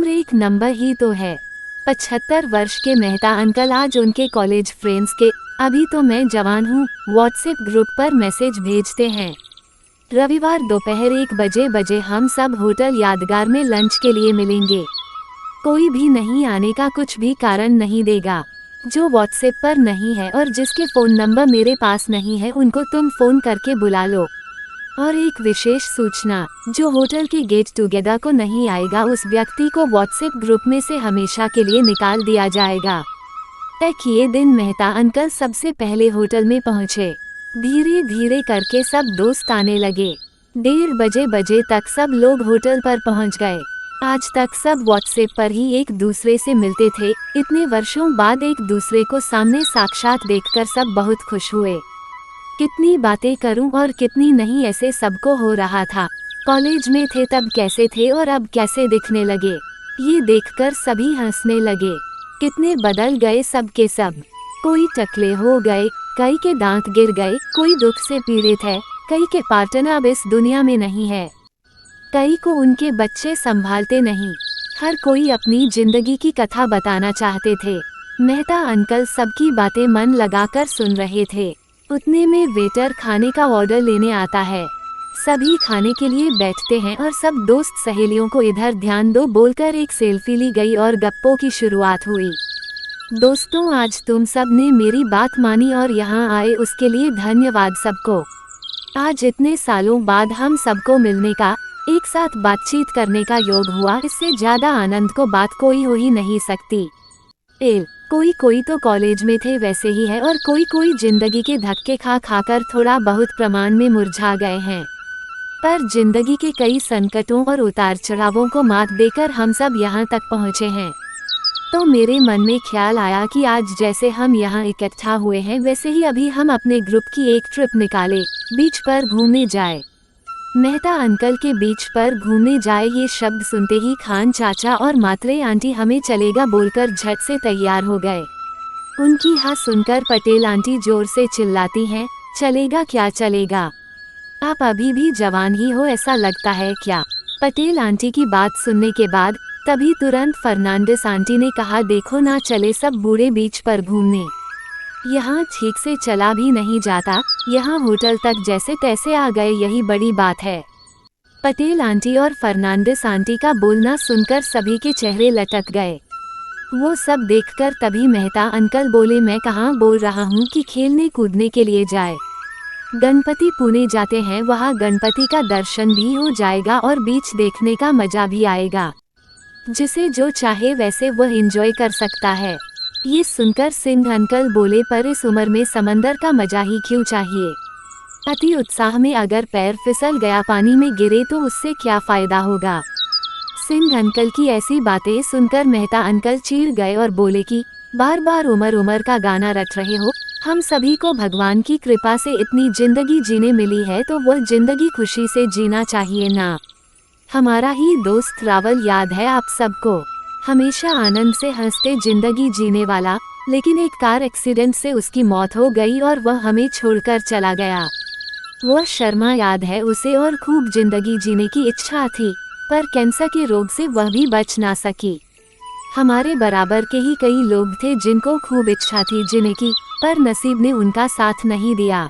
उम्र एक नंबर ही तो है। 75 वर्ष के मेहता अंकल आज उनके कॉलेज फ्रेंड्स के "अभी तो मैं जवान हूँ" व्हाट्सएप ग्रुप पर मैसेज भेजते हैं। रविवार दोपहर 1 बजे हम सब होटल यादगार में लंच के लिए मिलेंगे। कोई भी नहीं आने का कुछ भी कारण नहीं देगा। जो व्हाट्सएप पर नहीं है और जिसके फ़ोन नंबर मेरे पास नहीं है उनको तुम फ़ोन करके बुला लो। और एक विशेष सूचना, जो होटल के गेट टुगेदर को नहीं आएगा उस व्यक्ति को व्हाट्सएप ग्रुप में से हमेशा के लिए निकाल दिया जाएगा। तय किए दिन मेहता अंकल सबसे पहले होटल में पहुंचे। धीरे धीरे करके सब दोस्त आने लगे। 1:30 बजे तक सब लोग होटल पर पहुंच गए। आज तक सब व्हाट्सएप पर ही एक दूसरे से मिलते थे। इतने वर्षों बाद एक दूसरे को सामने साक्षात देखकर सब बहुत खुश हुए। कितनी बातें करूं और कितनी नहीं, ऐसे सबको हो रहा था। कॉलेज में थे तब कैसे थे और अब कैसे दिखने लगे, ये देखकर सभी हंसने लगे। कितने बदल गए सब के सब। कोई टकले हो गए, कई के दांत गिर गए, कोई दुख से पीड़ित है, कई के पार्टनर अब इस दुनिया में नहीं है, कई को उनके बच्चे संभालते नहीं। हर कोई अपनी जिंदगी की कथा बताना चाहते थे। मेहता अंकल सबकी बातें मन लगाकर सुन रहे थे। उतने में वेटर खाने का ऑर्डर लेने आता है। सभी खाने के लिए बैठते हैं और सब दोस्त सहेलियों को इधर ध्यान दो बोलकर एक सेल्फी ली गई और गप्पों की शुरुआत हुई। दोस्तों, आज तुम सब ने मेरी बात मानी और यहाँ आए उसके लिए धन्यवाद सबको। आज इतने सालों बाद हम सबको मिलने का, एक साथ बातचीत करने का योग हुआ, इससे ज्यादा आनंद को बात कोई हो ही नहीं सकती। कोई तो कॉलेज में थे वैसे ही है और कोई जिंदगी के धक्के खा खाकर थोड़ा बहुत प्रमाण में मुरझा गए हैं। पर जिंदगी के कई संकटों और उतार चढ़ावों को मात देकर हम सब यहाँ तक पहुँचे हैं। तो मेरे मन में ख्याल आया कि आज जैसे हम यहाँ इकट्ठा हुए हैं वैसे ही अभी हम अपने ग्रुप की एक ट्रिप निकाले, बीच पर घूमने जाए। मेहता अंकल के बीच पर घूमने जाए ये शब्द सुनते ही खान चाचा और मात्रे आंटी हमें चलेगा बोलकर झट से तैयार हो गए। उनकी हाँ सुनकर पटेल आंटी जोर से चिल्लाती हैं, चलेगा क्या चलेगा, आप अभी भी जवान ही हो ऐसा लगता है क्या। पटेल आंटी की बात सुनने के बाद तभी तुरंत फर्नांडिस आंटी ने कहा, देखो ना चले सब बूढ़े बीच पर घूमने, यहाँ ठीक से चला भी नहीं जाता, यहाँ होटल तक जैसे तैसे आ गए यही बड़ी बात है। पटेल आंटी और फर्नांडिस आंटी का बोलना सुनकर सभी के चेहरे लटक गए। वो सब देखकर तभी मेहता अंकल बोले, मैं कहाँ बोल रहा हूँ कि खेलने कूदने के लिए जाए। गणपति पुणे जाते हैं, वहाँ गणपति का दर्शन भी हो जाएगा और बीच देखने का मजा भी आएगा। जिसे जो चाहे वैसे वह एंजॉय कर सकता है। ये सुनकर सिंह अंकल बोले, पर इस उम्र में समंदर का मजा ही क्यों चाहिए। अति उत्साह में अगर पैर फिसल गया पानी में गिरे तो उससे क्या फायदा होगा। सिंह अंकल की ऐसी बातें सुनकर मेहता अंकल चीड़ गए और बोले कि बार बार उम्र का गाना रट रहे हो। हम सभी को भगवान की कृपा से इतनी जिंदगी जीने मिली है तो वह जिंदगी खुशी से जीना चाहिए ना। हमारा ही दोस्त रावल याद है आप सबको, हमेशा आनंद से हंसते जिंदगी जीने वाला, लेकिन एक कार एक्सीडेंट से उसकी मौत हो गई और वह हमें छोड़कर चला गया। वह शर्मा याद है उसे, और खूब जिंदगी जीने की इच्छा थी, पर कैंसर के रोग से वह भी बच ना सकी। हमारे बराबर के ही कई लोग थे जिनको खूब इच्छा थी जीने की, पर नसीब ने उनका साथ नहीं दिया।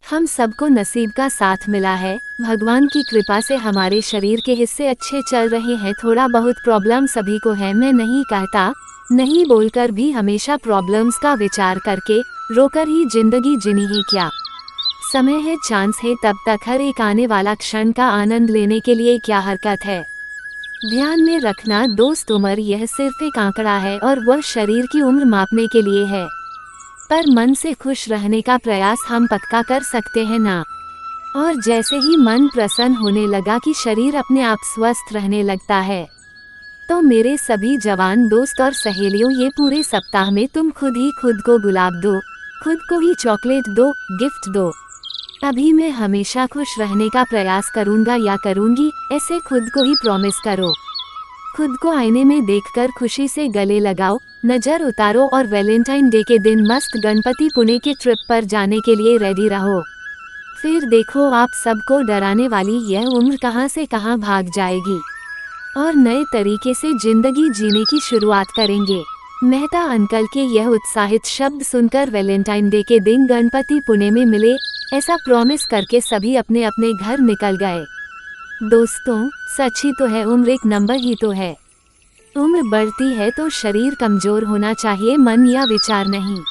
हम सबको नसीब का साथ मिला है, भगवान की कृपा से हमारे शरीर के हिस्से अच्छे चल रहे हैं। थोड़ा बहुत प्रॉब्लम सभी को है, मैं नहीं कहता नहीं बोलकर भी हमेशा प्रॉब्लम्स का विचार करके रोकर ही जिंदगी जीनी ही क्या। समय है, चांस है, तब तक हर एक आने वाला क्षण का आनंद लेने के लिए क्या हरकत है। ध्यान में रखना दोस्त, उम्र यह सिर्फ एक आंकड़ा है और वह शरीर की उम्र मापने के लिए है, पर मन से खुश रहने का प्रयास हम पक्का कर सकते हैं ना। और जैसे ही मन प्रसन्न होने लगा कि शरीर अपने आप स्वस्थ रहने लगता है। तो मेरे सभी जवान दोस्त और सहेलियों, ये पूरे सप्ताह में तुम खुद ही खुद को गुलाब दो, खुद को ही चॉकलेट दो, गिफ्ट दो। अभी मैं हमेशा खुश रहने का प्रयास करूँगा या करूँगी, ऐसे खुद को ही प्रॉमिस करो। खुद को आईने में देखकर खुशी से गले लगाओ, नज़र उतारो और वैलेंटाइन डे के दिन मस्त गणपति पुणे के ट्रिप पर जाने के लिए रेडी रहो। फिर देखो आप सबको डराने वाली यह उम्र कहाँ से कहाँ भाग जाएगी। और नए तरीके से जिंदगी जीने की शुरुआत करेंगे। मेहता अंकल के यह उत्साहित शब्द सुनकर वैलेंटाइन डे के दिन गणपति पुणे में मिले, ऐसा प्रॉमिस करके सभी अपने अपने घर निकल गए। दोस्तों, सच ही तो है, उम्र एक नंबर ही तो है। उम्र बढ़ती है तो शरीर कमजोर होना चाहिए, मन या विचार नहीं।